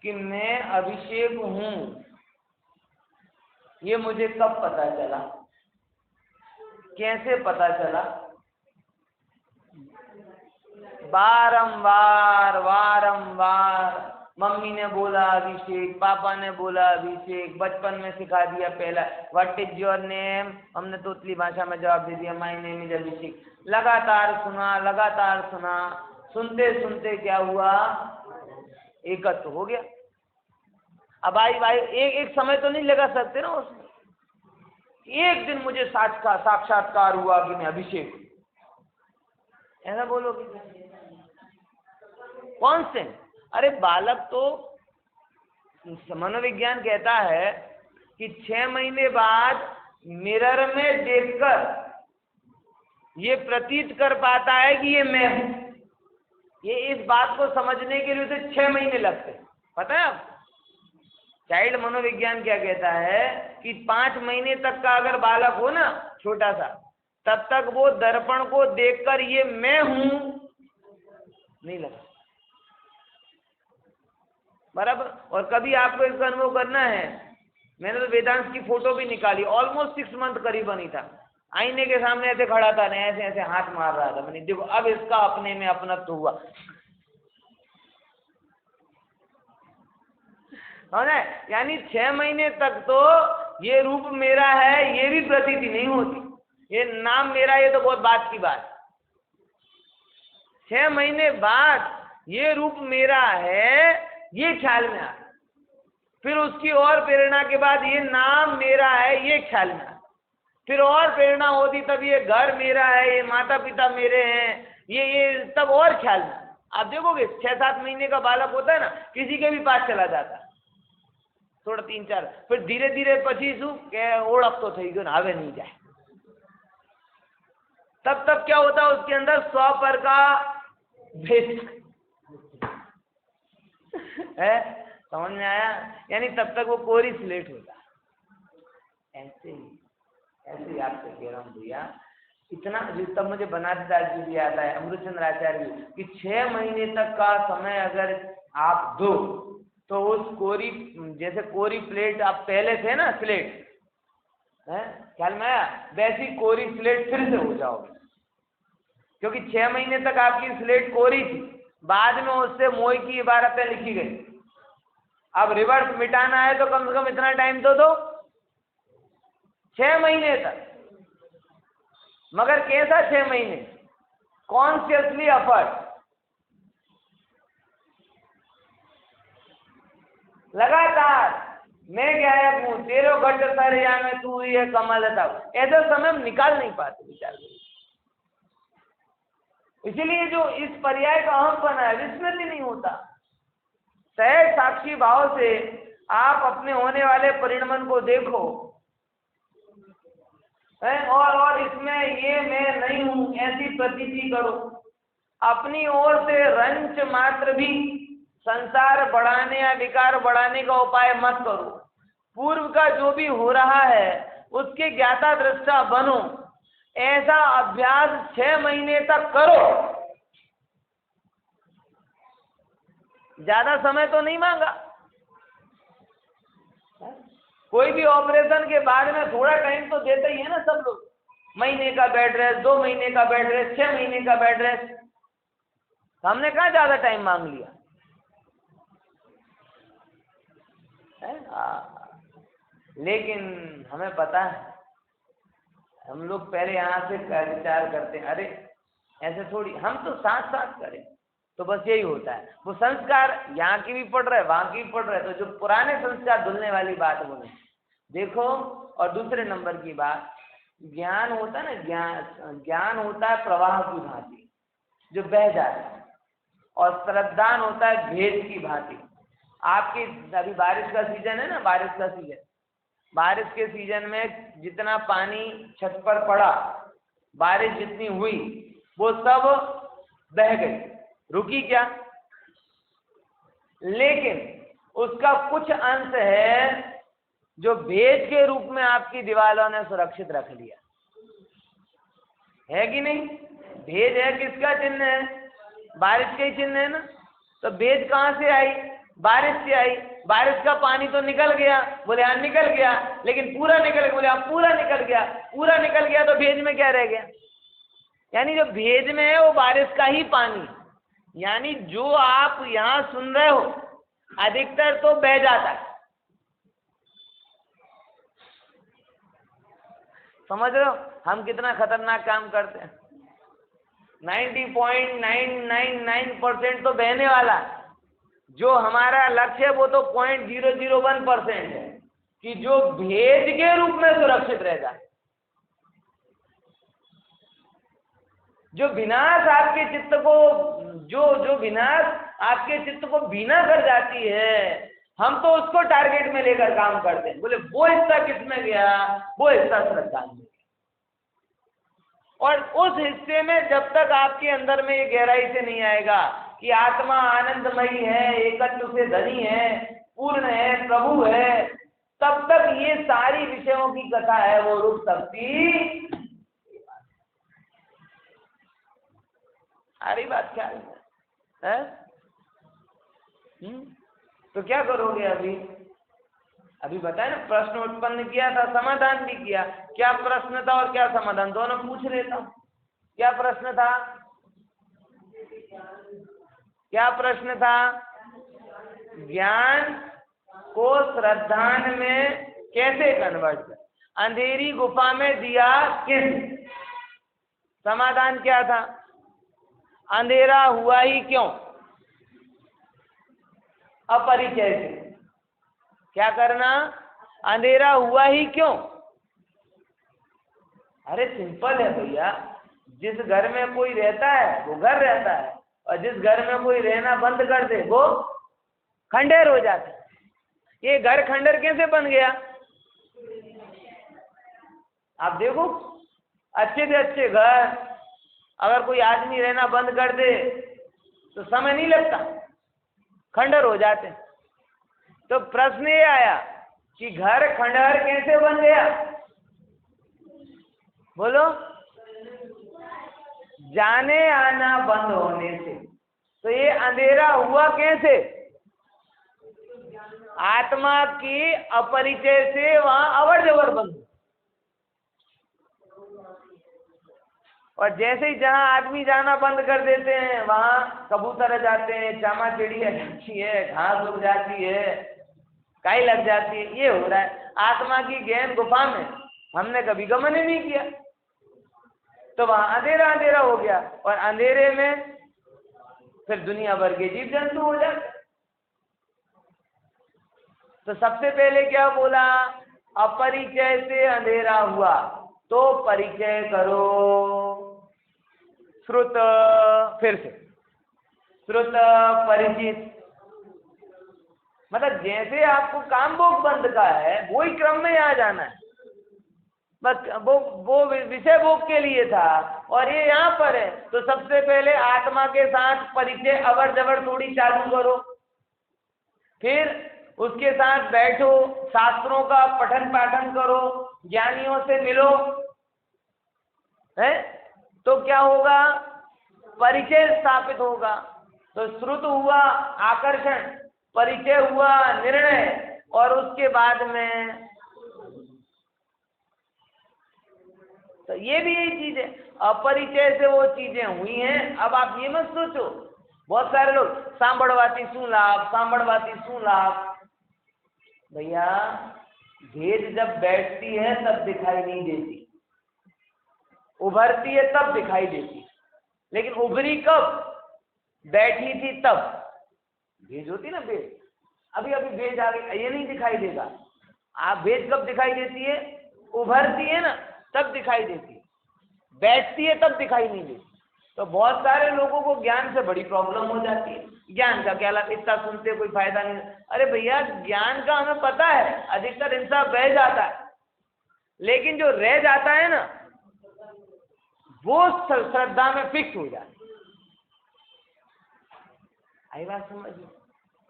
कि मैं अभिषेक हूं, ये मुझे कब पता चला, कैसे पता चला? वारंवार मम्मी ने बोला अभिषेक, पापा ने बोला अभिषेक, बचपन में सिखा दिया पहला व्हाट इज योर नेम, हमने तोतली भाषा में जवाब दे दिया माय नेम इज अभिषेक। लगातार सुना, सुनते सुनते क्या हुआ? एकत्व हो गया। अब भाई एक समय तो नहीं लगा सकते ना उसमें। एक दिन मुझे साक्षात्कार हुआ कि मैं अभिषेक, ऐसा बोलोगे? कौन से? अरे बालक तो मनोविज्ञान कहता है कि 6 महीने बाद मिरर में देखकर ये प्रतीत कर पाता है कि ये मैं हूं। ये इस बात को समझने के लिए उसे 6 महीने लगते हैं, पता है आपको? चाइल्ड मनोविज्ञान क्या कहता है कि 5 महीने तक का अगर बालक हो ना, छोटा सा, तब तक वो दर्पण को देखकर ये मैं हूं नहीं लगा। बराबर। और कभी आपको इसका अनुभव करना है, मैंने तो वेदांत की फोटो भी निकाली, ऑलमोस्ट 6 मंथ करीबन ही था, आईने के सामने ऐसे खड़ा था, ऐसे ऐसे हाथ मार रहा था। मैंने देखो अब इसका अपने में अपनत्व हुआ है। यानी 6 महीने तक तो ये रूप मेरा है ये भी प्रतीति नहीं होती, ये नाम मेरा, ये तो बहुत बात की बात। 6 महीने बाद ये रूप मेरा है ये ख्याल में आ, फिर उसकी और प्रेरणा के बाद ये नाम मेरा है ये ख्याल में आ, फिर और प्रेरणा होती तब ये घर मेरा है, ये माता पिता मेरे हैं, ये तब और ख्याल में। आप देखोगे 6-7 महीने का बालक होता है ना, किसी के भी पास चला जाता है, थोड़ा 3-4, फिर धीरे धीरे પછી શું કે ઓળખ તો થઈ ગયો ને હવે नहीं जाए। तब क्या होता है उसके अंदर 100 पर का भेद है, समझ में आया? यानी तब तक वो कोरी स्लेट होता। ऐसे ही आपसे कह रहा हूँ भैया, इतना तब मुझे बनारस जी भी आता है, अमृतचंद्र आचार्य कि 6 महीने तक का समय अगर आप दो तो उस कोरी, जैसे कोरी प्लेट आप पहले थे ना स्लेट है, ख्याल में आया? वैसी कोरी स्लेट फिर से हो जाओगे, क्योंकि 6 महीने तक आपकी स्लेट कोरी थी, बाद में उससे मोह की इबारतें लिखी गई। अब रिवर्स मिटाना है तो कम से कम इतना टाइम तो दो, 6 महीने तक। मगर कैसा 6 महीने? Consciously effort. लगातार मैं गायक हूँ, तेरो घट सर या मैं तू ये कमल था, ऐसा समय हम निकाल नहीं पाते बेचारे। इसीलिए जो इस पर्याय का अहमपना है विस्मृति नहीं होता। सहज साक्षी भाव से आप अपने होने वाले परिणमन को देखो और इसमें ये मैं नहीं हूं ऐसी प्रतीति करो। अपनी ओर से रंच मात्र भी संसार बढ़ाने या विकार बढ़ाने का उपाय मत करो। पूर्व का जो भी हो रहा है उसके ज्ञाता दृष्टा बनो। ऐसा अभ्यास 6 महीने तक करो। ज्यादा समय तो नहीं मांगा। कोई भी ऑपरेशन के बाद में थोड़ा टाइम तो देते ही है ना सब लोग। महीने का बेड रेस्ट, 2 महीने का बेड रेस्ट, 6 महीने का बेड रेस्ट। हमने कहाँ ज्यादा टाइम मांग लिया है? लेकिन हमें पता है, हम लोग पहले यहाँ से विचार करते हैं, अरे ऐसे थोड़ी, हम तो साथ साथ करें तो बस यही होता है। वो संस्कार यहाँ की भी पड़ रहा है, वहाँ की भी पड़ रहा है, तो जो पुराने संस्कार धुलने वाली बात बोले देखो। और दूसरे नंबर की बात, ज्ञान होता है ना, ज्ञान होता है प्रवाह की भांति जो बह जाता है, और श्रद्धान होता है भेद की भांति। आपकी अभी बारिश का सीजन है ना, बारिश का सीजन, बारिश के सीजन में जितना पानी छत पर पड़ा, बारिश जितनी हुई वो सब बह गई, रुकी क्या? लेकिन उसका कुछ अंश है जो भेद के रूप में आपकी दीवारों ने सुरक्षित रख लिया है कि नहीं? भेद है, किसका चिन्ह है? बारिश के ही चिन्ह है ना। तो भेद कहाँ से आई? बारिश से आई। बारिश का पानी तो निकल गया, बोले हाँ निकल गया, लेकिन पूरा निकल गया, बोले हाँ पूरा निकल गया। पूरा निकल गया तो भेद में क्या रह गया? यानी जो भेद में है वो बारिश का ही पानी, यानी जो आप यहाँ सुन रहे हो अधिकतर तो बह जाता है। समझ रहे हो हम कितना खतरनाक काम करते हैं? 90.999% तो बहने वाला, जो हमारा लक्ष्य है वो तो 0.001% है कि जो भेद के रूप में सुरक्षित रह जाए। जो विनाश आपके चित्त को, जो विनाश आपके चित्त को बीना कर जाती है, हम तो उसको टारगेट में लेकर काम करते हैं। बोले वो हिस्सा किसमें गया? वो हिस्सा श्रद्धा में। और उस हिस्से में जब तक आपके अंदर में ये गहराई से नहीं आएगा कि आत्मा आनंदमयी है, एकत्व से धनी है, पूर्ण है, प्रभु है, तब तक ये सारी विषयों की कथा है वो रुक सकती। सारी बात क्या है? तो क्या करोगे? अभी बताए ना, प्रश्न उत्पन्न किया था, समाधान भी किया। क्या प्रश्न था और क्या समाधान, दोनों पूछ लेता हूं। क्या प्रश्न था? क्या प्रश्न था? ज्ञान को श्रद्धान में कैसे कन्वर्ट कर? अंधेरी गुफा में दिया किस? समाधान क्या था? अंधेरा हुआ ही क्यों? अपरिचय से। क्या करना? अंधेरा हुआ ही क्यों? अरे सिंपल है भैया, जिस घर में कोई रहता है वो घर रहता है, और जिस घर में कोई रहना बंद कर दे वो खंडहर हो जाता है। ये घर खंडहर कैसे बन गया? आप देखो, अच्छे से अच्छे घर अगर कोई आदमी रहना बंद कर दे तो समय नहीं लगता, खंडहर हो जाते हैं। तो प्रश्न ये आया कि घर खंडहर कैसे बन गया? बोलो। जाने आना बंद होने से। तो ये अंधेरा हुआ कैसे? आत्मा की अपरिचय से वहां अवर जवर बंद। और जैसे ही जहां आदमी जाना बंद कर देते हैं वहां कबूतर आ जाते हैं, चामा चिड़िया जाती है, घास उग जाती है, काई लग जाती है। ये हो रहा है आत्मा की गहन गुफा में, हमने कभी गमन ही नहीं किया, तो वहां अंधेरा अंधेरा हो गया। और अंधेरे में फिर दुनिया भर के जीव जंतु हो जाते। तो सबसे पहले क्या बोला, अपरिचय से अंधेरा हुआ, तो परिचय करो। श्रुत, फिर से श्रुत परिचित, मतलब जैसे आपको काम भोग बंद का है वही क्रम में आ जाना है, बस वो विषय भोग के लिए था और ये यहाँ पर है। तो सबसे पहले आत्मा के साथ परिचय अवर जबर थोड़ी चालू करो, फिर उसके साथ बैठो, शास्त्रों का पठन पाठन करो, ज्ञानियों से मिलो, है तो क्या होगा, परिचय स्थापित होगा। तो श्रुत हुआ आकर्षण, परिचय हुआ निर्णय, और उसके बाद में तो ये भी यही चीज है, अपरिचय से वो चीजें हुई हैं। अब आप ये मत सोचो, बहुत सारे लोग सांभड़वाती शू लाभ, सांभड़वाती शू लाभ। भैया भेद जब बैठती है तब दिखाई नहीं देती, उभरती है तब दिखाई देती, लेकिन उभरी कब, बैठी थी तब। भेज होती ना भेज, अभी अभी भेज आ गई, ये नहीं दिखाई देगा। आप भेज कब दिखाई देती है, उभरती है ना तब दिखाई देती है, बैठती है तब दिखाई नहीं देती। तो बहुत सारे लोगों को ज्ञान से बड़ी प्रॉब्लम हो जाती है, ज्ञान का क्या लाभ, इतना सुनते कोई फायदा नहीं। अरे भैया ज्ञान का हमें पता है, अधिकतर इंसान बह जाता है, लेकिन जो रह जाता है ना वो श्रद्धा में फिक्स हो जाता है। आई बात समझ?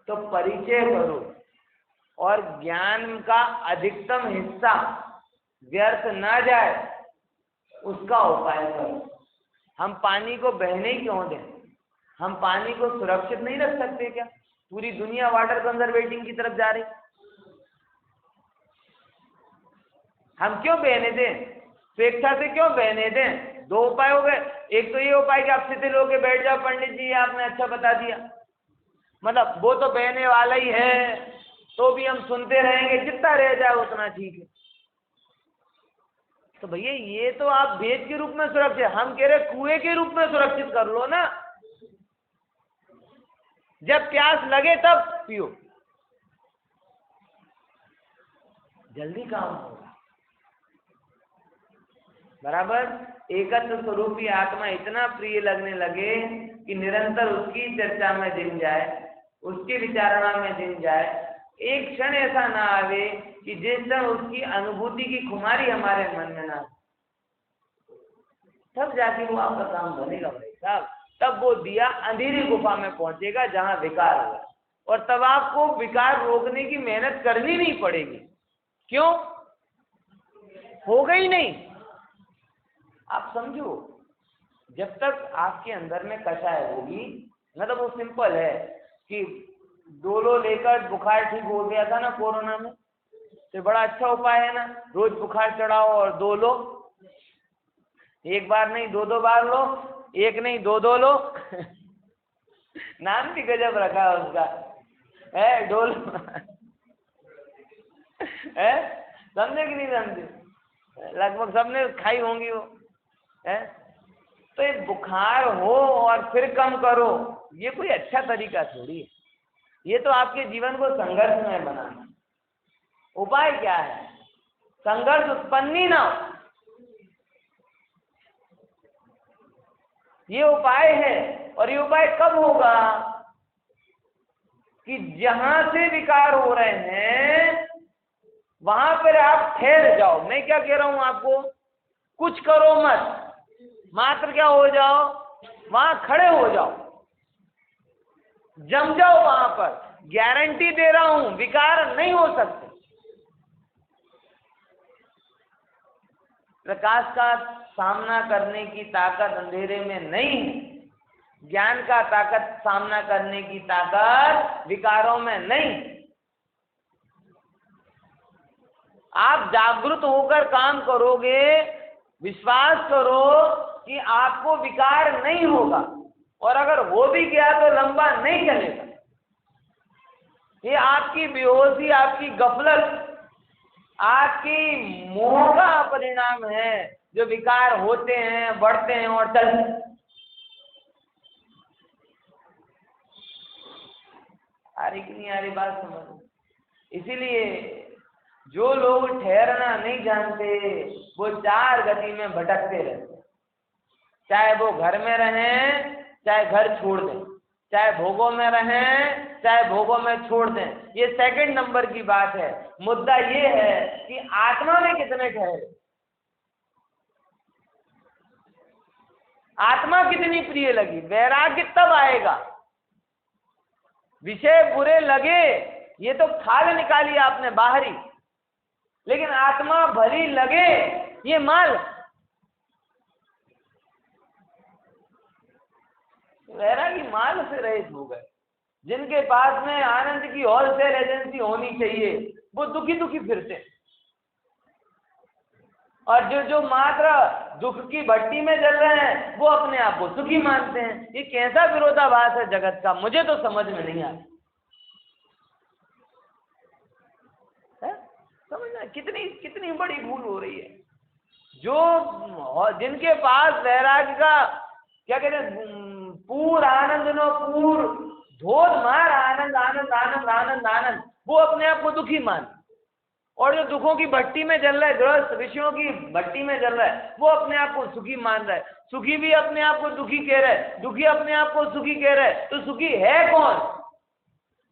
तो परिचय करो और ज्ञान का अधिकतम हिस्सा व्यर्थ ना जाए उसका उपाय करो। हम पानी को बहने क्यों दें, हम पानी को सुरक्षित नहीं रख सकते क्या? पूरी दुनिया वाटर कंजर्वेटिंग की तरफ जा रही, हम क्यों बहने दें, स्वेच्छा से क्यों बहने दें? दो उपाय हो गए, एक तो ये उपाय कि आप शिथिल होके बैठ जाओ, पंडित जी आपने अच्छा बता दिया, मतलब वो तो बहने वाला ही है, तो भी हम सुनते रहेंगे, जितना रह जाए उतना ठीक है। तो भैया ये तो आप भेद के रूप में सुरक्षित, हम कह रहे कुएं के रूप में सुरक्षित कर लो ना, जब प्यास लगे तब पियो, जल्दी काम होगा। बराबर। एकत्व स्वरूपी आत्मा इतना प्रिय लगने लगे कि निरंतर उसकी चर्चा में दिन जाए, उसकी विचारणा में दिन जाए, एक क्षण ऐसा ना आवे कि जिस क्षण उसकी अनुभूति की खुमारी हमारे मन में ना, तब जाके वो आपका काम बनेगा भाई साहब। तब वो दिया अंधेरी गुफा में पहुंचेगा जहां विकार होगा, और तब आपको विकार रोकने की मेहनत करनी नहीं पड़ेगी। क्यों? हो गई नहीं। आप समझो, जब तक आपके अंदर में कषाय होगी, मतलब वो सिंपल है कि डोलो लेकर बुखार ठीक हो गया था ना कोरोना में, तो बड़ा अच्छा उपाय है ना, रोज बुखार चढ़ाओ और दो लो, एक बार नहीं दो दो बार लो, एक नहीं दो दो लो नाम भी गजब रखा है उसका, है डोलो है, समझे कि नहीं समझे? लगभग सबने खाई होंगी वो, है। तो ये बुखार हो और फिर कम करो, ये कोई अच्छा तरीका थोड़ी है, ये तो आपके जीवन को संघर्ष में बनाना। उपाय क्या है? संघर्ष उत्पन्न ही ना हो, ये उपाय है। और ये उपाय कब होगा? कि जहां से विकार हो रहे हैं वहां पर आप ठहर जाओ। मैं क्या कह रहा हूं आपको, कुछ करो मत, मात्र क्या हो जाओ, वहां खड़े हो जाओ, जम जाओ वहां पर। गारंटी दे रहा हूं विकार नहीं हो सकते। प्रकाश का सामना करने की ताकत अंधेरे में नहीं है, ज्ञान का ताकत सामना करने की ताकत विकारों में नहीं। आप जागृत होकर काम करोगे, विश्वास करो कि आपको विकार नहीं होगा, और अगर हो भी गया तो लंबा नहीं चलेगा। ये आपकी बेहोशी, आपकी गफलत, आपकी मोह का परिणाम है जो विकार होते हैं, बढ़ते हैं और चलते हैं। आ रही कि नहीं आ रही बात समझ? इसीलिए जो लोग ठहरना नहीं जानते वो चार गति में भटकते रहते हैं, चाहे वो घर में रहें चाहे घर छोड़ दें, चाहे भोगों में रहें चाहे भोगों में छोड़ दें। ये सेकंड नंबर की बात है। मुद्दा ये है कि आत्मा में कितने ठहरे, आत्मा कितनी प्रिय लगी। वैराग्य तब आएगा, विषय बुरे लगे ये तो खाल निकाली आपने बाहरी, लेकिन आत्मा भली लगे ये माल। वैरागी माल से रहित हो गए। जिनके पास में आनंद की होलसेल एजेंसी होनी चाहिए वो दुखी दुखी फिरते हैं, और जो मात्र दुख की भट्टी में जल रहे हैं वो अपने आप को सुखी मानते हैं। ये कैसा विरोधाभास है जगत का, मुझे तो समझ में नहीं आता है। समझना कितनी कितनी बड़ी भूल हो रही है। जो जिनके पास वैराग्य का क्या कहते हैं, पूर्ण आनंद नो पूर्ण धोध मार आनंद आनंद आनंद आनंद आनंद, वो अपने आप को दुखी मान। और जो दुखों की भट्टी में जल रहा है, गृहस्थ विषयों की भट्टी में जल रहा है, वो अपने आप को सुखी मान रहा है। सुखी भी अपने आप को दुखी कह रहा है, दुखी अपने आप को सुखी कह रहा है। तो सुखी है कौन?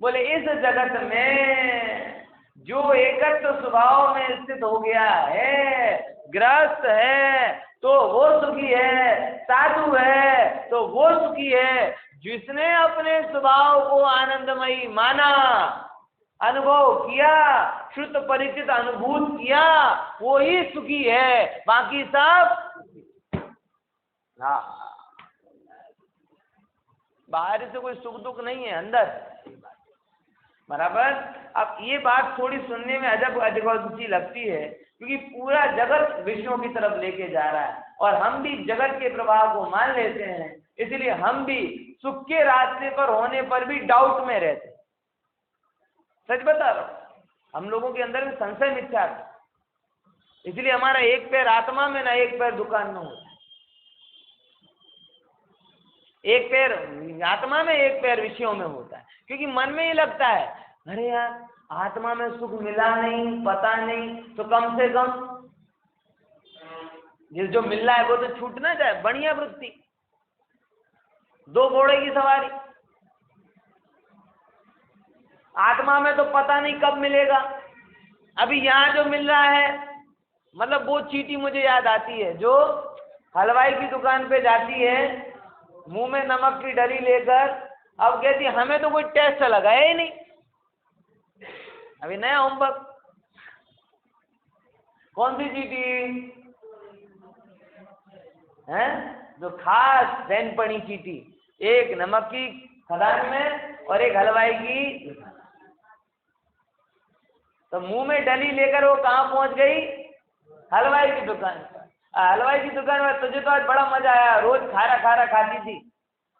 बोले इस जगत में जो एकत्व स्वभाव में स्थित हो गया है, गृहस्थ है तो वो सुखी है, साधु है तो वो सुखी है। जिसने अपने स्वभाव को आनंदमयी माना, अनुभव किया, श्रुत परिचित अनुभूत किया, वो ही सुखी है। बाकी सब बाहर से कोई सुख दुख नहीं है, अंदर बराबर। अब ये बात थोड़ी सुनने में अजब अजगबी लगती है, क्योंकि पूरा जगत विषयों की तरफ लेके जा रहा है और हम भी जगत के प्रभाव को मान लेते हैं। इसलिए हम भी सुख के रास्ते पर होने पर भी डाउट में रहते हैं। सच बता रहा हूं, हम लोगों के अंदर भी संशय मिथ्या था। इसलिए हमारा एक पैर आत्मा में ना एक पैर दुकान में होता है। एक पैर आत्मा में एक पैर विषयों में होता है, क्योंकि मन में ये लगता है अरे यार आत्मा में सुख मिला नहीं, पता नहीं, तो कम से कम ये जो मिल रहा है वो तो छूट ना जाए। बढ़िया वृत्ति, दो घोड़े की सवारी। आत्मा में तो पता नहीं कब मिलेगा। अभी यहाँ जो मिल रहा है, मतलब वो चींटी मुझे याद आती है जो हलवाई की दुकान पे जाती है मुंह में नमक की डली लेकर, अब कहती हमें तो कोई टेस्ट लगाया ही नहीं। अभी नया होमवर्क, कौन सी चींटी है? जो खास रैन पड़ी चींटी, एक नमक की खदान में और एक हलवाई की। तो मुंह में डली लेकर वो कहाँ पहुंच गई? हलवाई की दुकान पर। हलवाई की दुकान में तुझे तो आज बड़ा मजा आया, रोज खारा खारा खाती थी,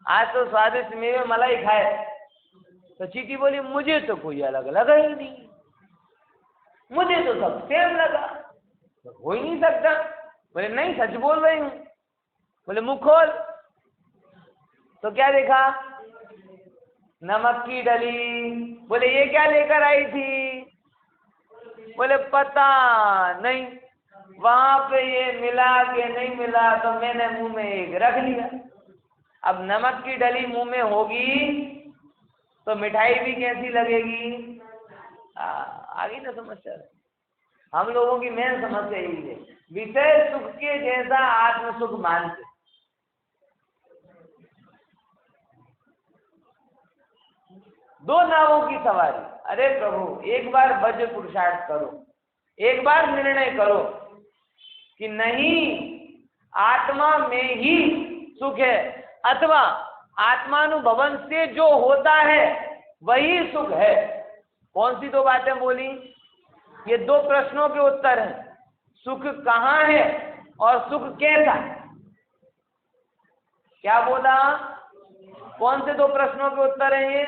आज तो स्वादिष्ट मेवे मलाई खाए। तो चींटी बोली मुझे तो कोई अलग लगा ही नहीं, मुझे तो सब सेम लगा। तो हो ही नहीं सकता। बोले नहीं सच बोल रही हूँ। बोले मुंह खोल। तो क्या देखा? नमक की डली। बोले ये क्या लेकर आई थी? बोले पता नहीं, वहां पे ये मिला के नहीं मिला तो मैंने मुंह में एक रख लिया। अब नमक की डली मुंह में होगी तो मिठाई भी कैसी लगेगी? आगे ना समस्या। हम लोगों की मेन समस्या यही है, विषय सुख के जैसा आत्म सुख मानते। दो नावों की सवारी। अरे प्रभु एक बार वज्र पुरुषार्थ करो, एक बार निर्णय करो कि नहीं आत्मा में ही सुख है, अथवा आत्मानुभवन से जो होता है वही सुख है। कौन सी दो बातें बोली? ये दो प्रश्नों के उत्तर हैं। सुख कहाँ है और सुख कैसा है? क्या बोला? कौन से दो प्रश्नों के उत्तर हैं ये?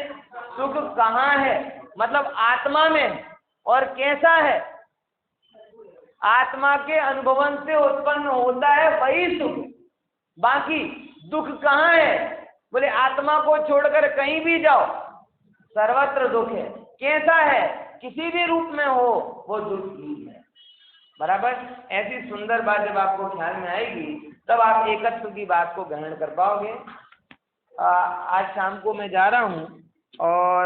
सुख कहाँ है मतलब आत्मा में, और कैसा है? आत्मा के अनुभवन से उत्पन्न होता है वही सुख। बाकी दुख कहाँ है? बोले आत्मा को छोड़कर कहीं भी जाओ सर्वत्र दुख है। कैसा है? किसी भी रूप में हो वो झूठ ही है। बराबर। ऐसी सुंदर बात जब आपको ख्याल में आएगी तब आप एकत्व की बात को ग्रहण कर पाओगे। आज शाम को मैं जा रहा हूँ और